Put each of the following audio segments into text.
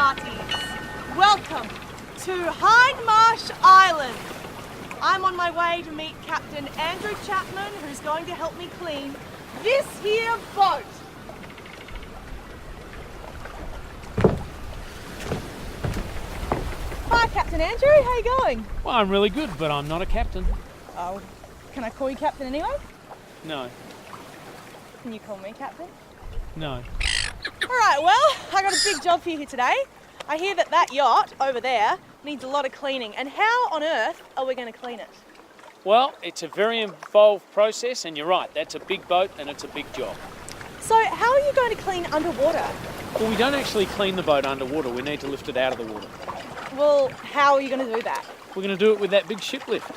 hearties. Welcome to Hindmarsh Island. I'm on my way to meet Captain Andrew Chapman, who's going to help me clean this here boat. Hi, Captain Andrew. How you going? Well, I'm really good, but I'm not a captain. Oh, can I call you Captain anyway? No. Can you call me Captain? No. All right, well, I got a big job for you here today. I hear that yacht over there needs a lot of cleaning, and how on earth are we going to clean it? Well, it's a very involved process, and you're right, that's a big boat and it's a big job. So how are you going to clean underwater? Well, we don't actually clean the boat underwater, we need to lift it out of the water. Well, how are you going to do that? We're going to do it with that big ship lift.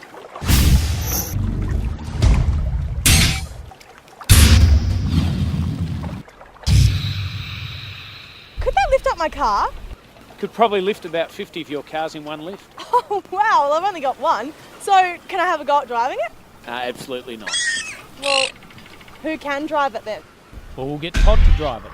Could that lift up my car? Could probably lift about 50 of your cars in one lift. Oh, wow, well, I've only got one. So can I have a go at driving it? Absolutely not. Well, who can drive it then? Well, we'll get Todd to drive it.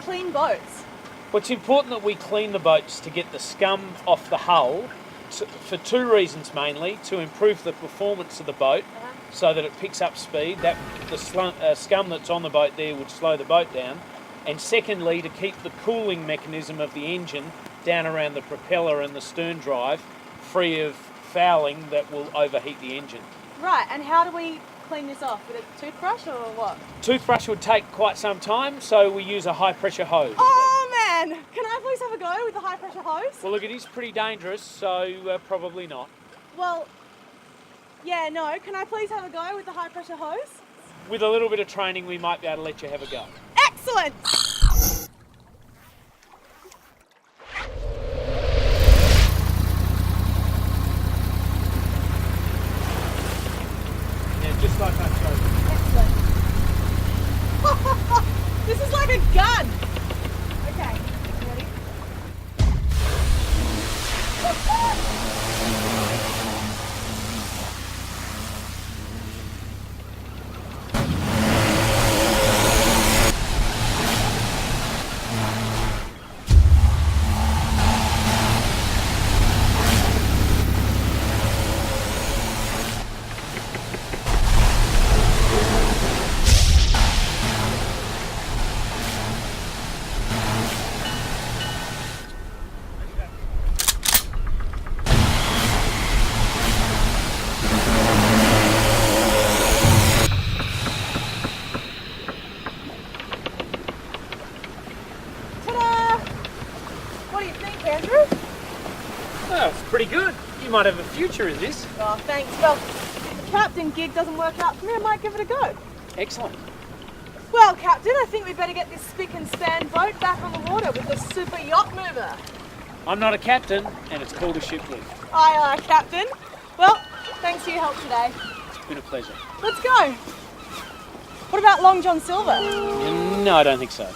Clean boats. Well, it's important that we clean the boats to get the scum off the hull for two reasons mainly: to improve the performance of the boat so that it picks up speed, that the scum that's on the boat there would slow the boat down, and secondly to keep the cooling mechanism of the engine down around the propeller and the stern drive free of fouling that will overheat the engine. Right, and how do we clean this off? With a toothbrush or what? Toothbrush would take quite some time, so we use a high pressure hose. Oh man, can I please have a go with the high pressure hose? Well look, it is pretty dangerous, so probably not. Well, yeah, no, can I please have a go with the high pressure hose? With a little bit of training we might be able to let you have a go. Excellent! Just like that, Excellent. This is like a gun. Okay, ready? What do you think, Andrew? Oh, it's pretty good. You might have a future in this. Oh, thanks. Well, if the captain gig doesn't work out for me, I might give it a go. Excellent. Well, Captain, I think we better get this spick and span boat back on the water with the super yacht mover. I'm not a captain, and it's called a ship lift. Aye, aye, Captain. Well, thanks for your help today. It's been a pleasure. Let's go. What about Long John Silver? No, I don't think so.